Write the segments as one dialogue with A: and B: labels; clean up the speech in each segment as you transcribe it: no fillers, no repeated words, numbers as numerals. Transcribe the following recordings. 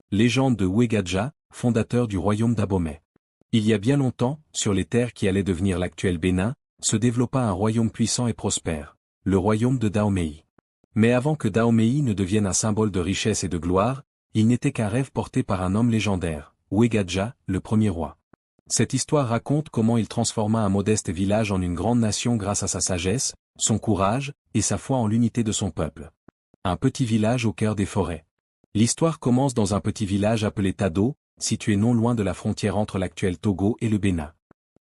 A: Légende de Uegadja, fondateur du royaume d'Abomey. Il y a bien longtemps, sur les terres qui allaient devenir l'actuel Bénin, se développa un royaume puissant et prospère, le royaume de Dahomey. Mais avant que Dahomey ne devienne un symbole de richesse et de gloire, il n'était qu'un rêve porté par un homme légendaire, Uegadja, le premier roi. Cette histoire raconte comment il transforma un modeste village en une grande nation grâce à sa sagesse, son courage, et sa foi en l'unité de son peuple. Un petit village au cœur des forêts. L'histoire commence dans un petit village appelé Tado, situé non loin de la frontière entre l'actuel Togo et le Bénin.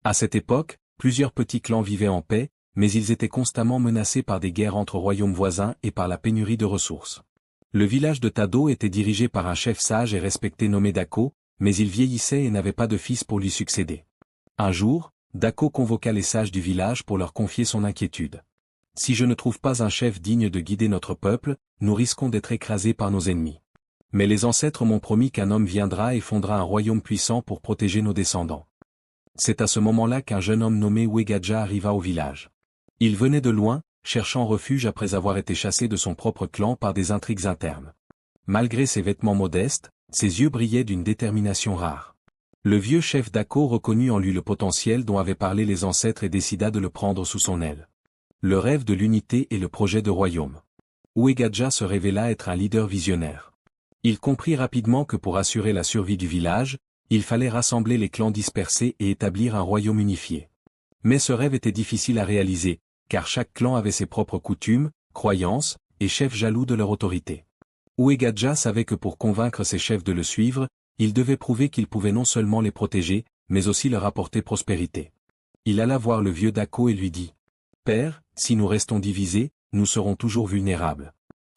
A: À cette époque, plusieurs petits clans vivaient en paix, mais ils étaient constamment menacés par des guerres entre royaumes voisins et par la pénurie de ressources. Le village de Tado était dirigé par un chef sage et respecté nommé Dako, mais il vieillissait et n'avait pas de fils pour lui succéder. Un jour, Dako convoqua les sages du village pour leur confier son inquiétude. « Si je ne trouve pas un chef digne de guider notre peuple, nous risquons d'être écrasés par nos ennemis. Mais les ancêtres m'ont promis qu'un homme viendra et fondera un royaume puissant pour protéger nos descendants. » C'est à ce moment-là qu'un jeune homme nommé Uegadja arriva au village. Il venait de loin, cherchant refuge après avoir été chassé de son propre clan par des intrigues internes. Malgré ses vêtements modestes, ses yeux brillaient d'une détermination rare. Le vieux chef Dako reconnut en lui le potentiel dont avaient parlé les ancêtres et décida de le prendre sous son aile. Le rêve de l'unité et le projet de royaume. Uegadja se révéla être un leader visionnaire. Il comprit rapidement que pour assurer la survie du village, il fallait rassembler les clans dispersés et établir un royaume unifié. Mais ce rêve était difficile à réaliser, car chaque clan avait ses propres coutumes, croyances, et chefs jaloux de leur autorité. Uegadja savait que pour convaincre ses chefs de le suivre, il devait prouver qu'il pouvait non seulement les protéger, mais aussi leur apporter prospérité. Il alla voir le vieux Dako et lui dit « Père, si nous restons divisés, nous serons toujours vulnérables.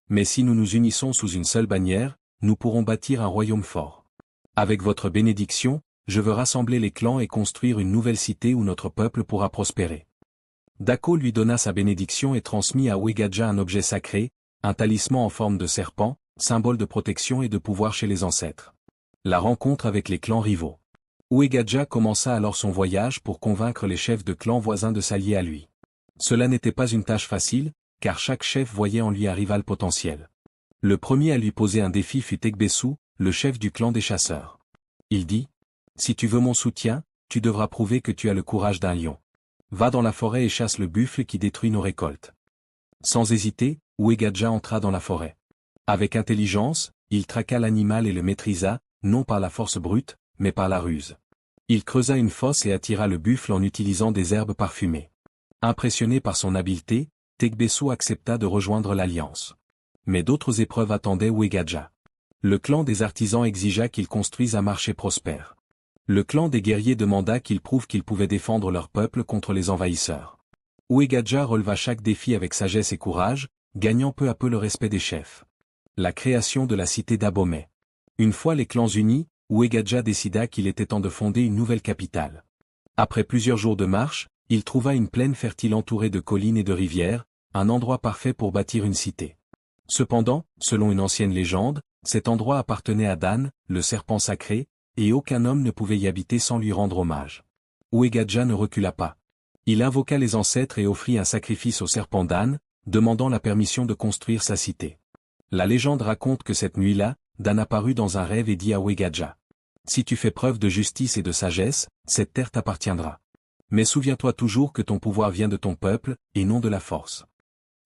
A: Mais si nous nous unissons sous une seule bannière, nous pourrons bâtir un royaume fort. Avec votre bénédiction, je veux rassembler les clans et construire une nouvelle cité où notre peuple pourra prospérer. » Dako lui donna sa bénédiction et transmit à Uegadja un objet sacré, un talisman en forme de serpent, symbole de protection et de pouvoir chez les ancêtres. La rencontre avec les clans rivaux. Uegadja commença alors son voyage pour convaincre les chefs de clans voisins de s'allier à lui. Cela n'était pas une tâche facile, car chaque chef voyait en lui un rival potentiel. Le premier à lui poser un défi fut Tegbessou, le chef du clan des chasseurs. Il dit « Si tu veux mon soutien, tu devras prouver que tu as le courage d'un lion. Va dans la forêt et chasse le buffle qui détruit nos récoltes. » Sans hésiter, Uegadja entra dans la forêt. Avec intelligence, il traqua l'animal et le maîtrisa, non par la force brute, mais par la ruse. Il creusa une fosse et attira le buffle en utilisant des herbes parfumées. Impressionné par son habileté, Tegbessou accepta de rejoindre l'alliance. Mais d'autres épreuves attendaient Uegadja. Le clan des artisans exigea qu'il construise un marché prospère. Le clan des guerriers demanda qu'il prouve qu'ils pouvaient défendre leur peuple contre les envahisseurs. Uegadja releva chaque défi avec sagesse et courage, gagnant peu à peu le respect des chefs. La création de la cité d'Abomey. Une fois les clans unis, Uegadja décida qu'il était temps de fonder une nouvelle capitale. Après plusieurs jours de marche, il trouva une plaine fertile entourée de collines et de rivières, un endroit parfait pour bâtir une cité. Cependant, selon une ancienne légende, cet endroit appartenait à Dan, le serpent sacré, et aucun homme ne pouvait y habiter sans lui rendre hommage. Uegadja ne recula pas. Il invoqua les ancêtres et offrit un sacrifice au serpent Dan, demandant la permission de construire sa cité. La légende raconte que cette nuit-là, Dan apparut dans un rêve et dit à Uegadja « Si tu fais preuve de justice et de sagesse, cette terre t'appartiendra. Mais souviens-toi toujours que ton pouvoir vient de ton peuple, et non de la force. »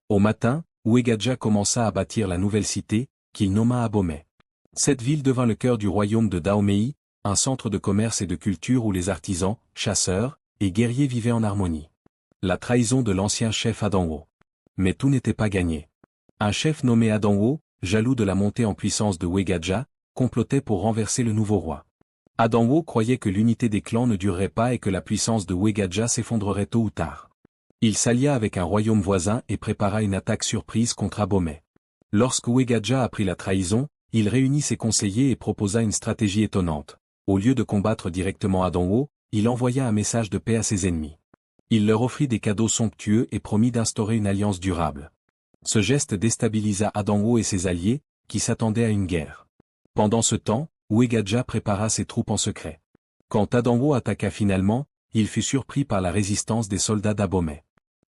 A: Au matin, Uegadja commença à bâtir la nouvelle cité, qu'il nomma Abomey. Cette ville devint le cœur du royaume de Dahomey, un centre de commerce et de culture où les artisans, chasseurs et guerriers vivaient en harmonie. La trahison de l'ancien chef Adanwo. Mais tout n'était pas gagné. Un chef nommé Adanwo, jaloux de la montée en puissance de Uegadja, complotait pour renverser le nouveau roi. Adanwo croyait que l'unité des clans ne durerait pas et que la puissance de Uegadja s'effondrerait tôt ou tard. Il s'allia avec un royaume voisin et prépara une attaque surprise contre Abomey. Lorsque Uegadja apprit la trahison, il réunit ses conseillers et proposa une stratégie étonnante. Au lieu de combattre directement Adanwo, il envoya un message de paix à ses ennemis. Il leur offrit des cadeaux somptueux et promit d'instaurer une alliance durable. Ce geste déstabilisa Adanwo et ses alliés, qui s'attendaient à une guerre. Pendant ce temps, Uegadja prépara ses troupes en secret. Quand Adanwo attaqua finalement, il fut surpris par la résistance des soldats d'Abomey.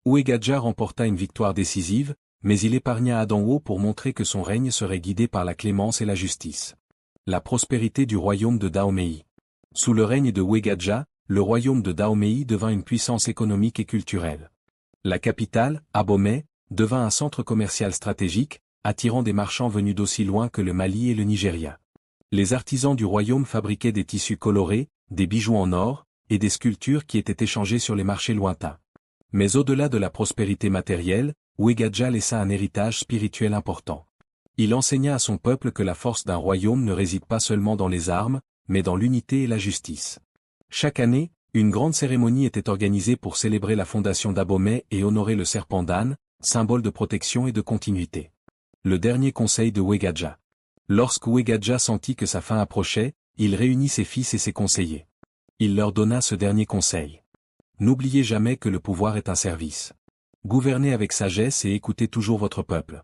A: Uegadja remporta une victoire décisive, mais il épargna Adanwo pour montrer que son règne serait guidé par la clémence et la justice. La prospérité du royaume de Dahomey. Sous le règne de Wegadja, le royaume de Dahomey devint une puissance économique et culturelle. La capitale, Abomey, devint un centre commercial stratégique, attirant des marchands venus d'aussi loin que le Mali et le Nigeria. Les artisans du royaume fabriquaient des tissus colorés, des bijoux en or, et des sculptures qui étaient échangées sur les marchés lointains. Mais au-delà de la prospérité matérielle, Wegadja laissa un héritage spirituel important. Il enseigna à son peuple que la force d'un royaume ne réside pas seulement dans les armes, mais dans l'unité et la justice. Chaque année, une grande cérémonie était organisée pour célébrer la fondation d'Abomey et honorer le serpent d'âne, symbole de protection et de continuité. Le dernier conseil de Wegadja. Lorsque Wegadja sentit que sa fin approchait, il réunit ses fils et ses conseillers. Il leur donna ce dernier conseil. N'oubliez jamais que le pouvoir est un service. Gouvernez avec sagesse et écoutez toujours votre peuple.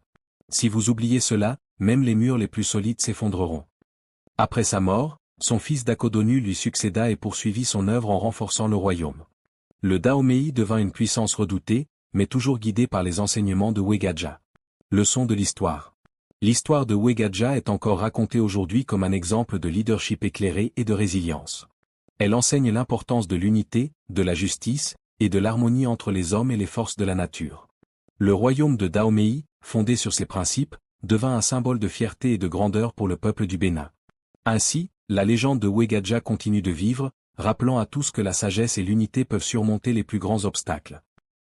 A: Si vous oubliez cela, même les murs les plus solides s'effondreront. Après sa mort, son fils Dakodonu lui succéda et poursuivit son œuvre en renforçant le royaume. Le Dahomey devint une puissance redoutée, mais toujours guidée par les enseignements de Wegadja. Leçon de l'histoire. L'histoire de Wegadja est encore racontée aujourd'hui comme un exemple de leadership éclairé et de résilience. Elle enseigne l'importance de l'unité, de la justice, et de l'harmonie entre les hommes et les forces de la nature. Le royaume de Dahomey, fondé sur ces principes, devint un symbole de fierté et de grandeur pour le peuple du Bénin. Ainsi, la légende de Wegadja continue de vivre, rappelant à tous que la sagesse et l'unité peuvent surmonter les plus grands obstacles.